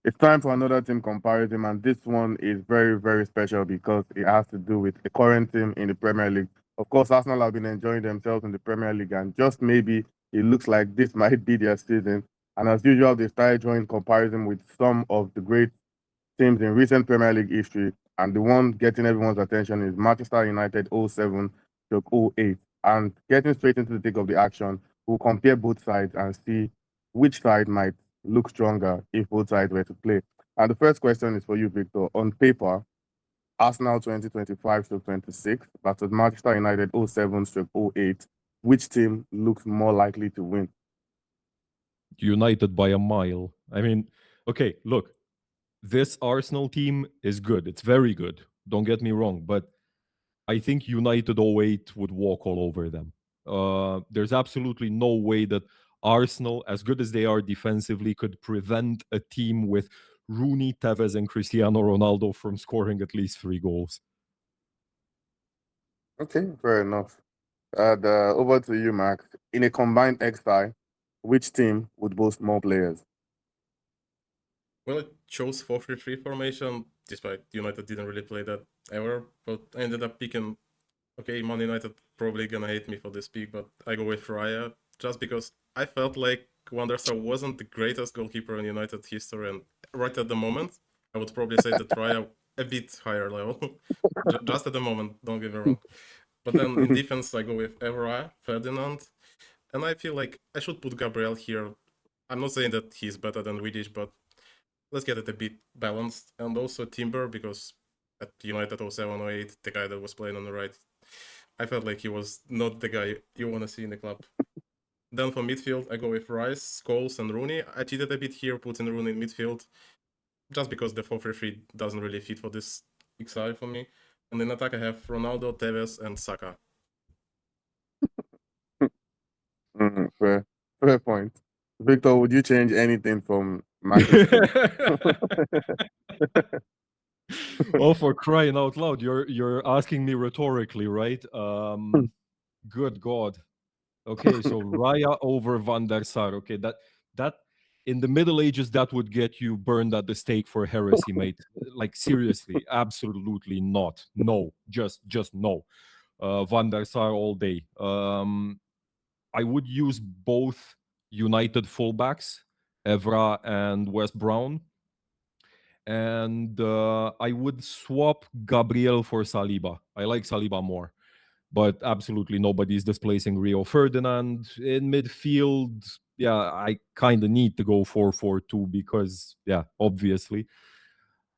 It's time for another team comparison, and this one is very, very special because it has to do with a current team in the Premier League. Of course, Arsenal have been enjoying themselves in the Premier League, and just maybe it looks like this might be their season. And as usual, they started drawing comparison with some of the great teams in recent Premier League history. And the one getting everyone's attention is Manchester United 07-08. And getting straight into the thick of the action, we'll compare both sides and see which side might look stronger if both sides were to play. And the first question is for you, Victor. On paper, Arsenal 2025-26 versus Manchester United 07-08. Which team looks more likely to win? United by a mile. I mean, okay, look, this Arsenal team is good. It's very good. Don't get me wrong, but I think United '08 would walk all over them. There's absolutely no way that Arsenal, as good as they are defensively, could prevent a team with Rooney, Tevez, and Cristiano Ronaldo from scoring at least 3 goals. Okay, fair enough. Over to you, Max. In a combined XI, which team would boast more players? Well, I chose 4-3-3 formation, despite United didn't really play that ever, but I ended up picking, okay, Man United probably gonna hate me for this pick, but I go with Raya, just because I felt like Van der Sar wasn't the greatest goalkeeper in United history, and right at the moment, I would probably say that Raya a bit higher level, just at the moment, don't get me wrong. But then in defense, I go with Evra, Ferdinand, and I feel like I should put Gabriel here. I'm not saying that he's better than Vidic, but let's get it a bit balanced. And also Timber, because at United 07-08, the guy that was playing on the right, I felt like he was not the guy you want to see in the club. Then for midfield, I go with Rice, Scholes, and Rooney. I cheated a bit here, putting Rooney in midfield, just because the 4-3-3 doesn't really fit for this XI for me. And in attack, I have Ronaldo, Tevez, and Saka. Fair point. Victor, would you change anything from Max's team? Oh, for crying out loud! You're asking me rhetorically, right? Good God. Okay, so Raya over Van der Sar. Okay, that in the Middle Ages that would get you burned at the stake for heresy, mate. Like seriously, absolutely not. No, just no. Van der Sar all day. I would use both United fullbacks, Evra and West Brown, and I would swap Gabriel for Saliba. I like Saliba more, but absolutely nobody's displacing Rio Ferdinand in midfield. Yeah, I kind of need to go 4-4-2 because, yeah, obviously,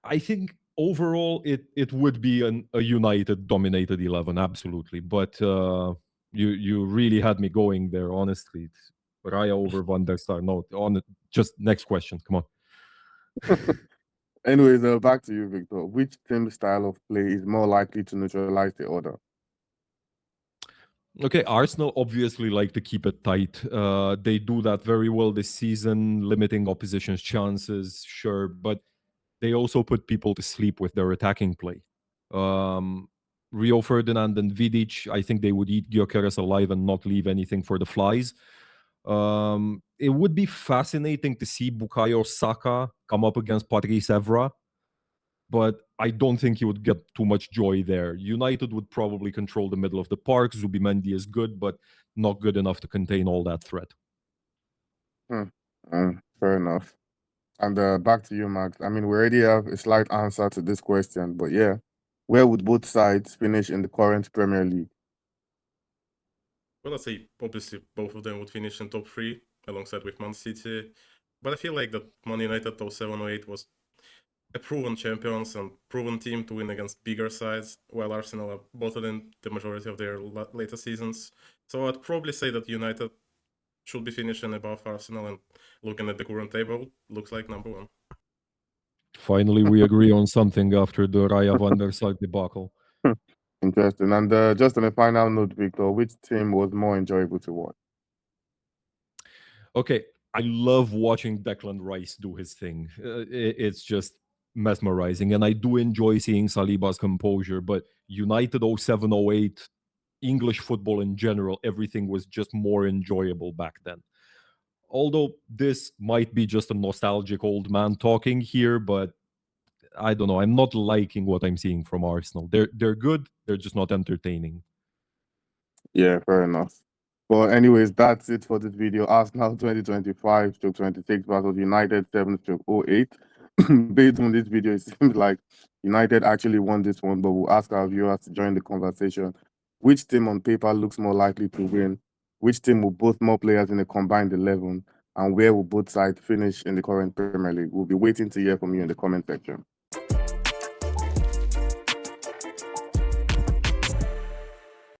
I think overall it would be a United dominated 11, absolutely. But you really had me going there, honestly. Raya over Van der Sar. No, on just next question. Come on. Anyways, back to you, Victor. Which team style of play is more likely to neutralize the other? Okay, Arsenal obviously like to keep it tight. They do that very well this season, limiting opposition's chances, sure, but they also put people to sleep with their attacking play. Um, Rio Ferdinand and Vidic, I think they would eat Gyökeres alive and not leave anything for the flies. It would be fascinating to see Bukayo Saka come up against Patrice Evra, but I don't think he would get too much joy there. United would probably control the middle of the park. Zubimendi is good, but not good enough to contain all that threat. Fair enough. And back to you, Max. I mean, we already have a slight answer to this question, but yeah, where would both sides finish in the current Premier League? Well, I'd say obviously both of them would finish in top 3 alongside with Man City. But I feel like that Man United 07-08 was a proven champions and proven team to win against bigger sides, while Arsenal are bottled in the majority of their later seasons. So I'd probably say that United should be finishing above Arsenal, and looking at the current table, looks like number 1. Finally, we agree on something after the Raya van der Sar debacle. Interesting. And just on a final note, Victor, which team was more enjoyable to watch? Okay, I love watching Declan Rice do his thing. It's just mesmerizing, and I do enjoy seeing Saliba's composure. But United 07-08, English football in general, everything was just more enjoyable back then. although this might be just a nostalgic old man talking here, but I don't know. I'm not liking what I'm seeing from Arsenal. They're good. They're just not entertaining. Yeah, fair enough. But anyways, that's it for this video. Arsenal 2025-26 versus United 7-08. Based on this video, it seems like United actually won this one, but we'll ask our viewers to join the conversation. Which team on paper looks more likely to win? Which team will boast more players in the combined 11? And where will both sides finish in the current Premier League? We'll be waiting to hear from you in the comment section.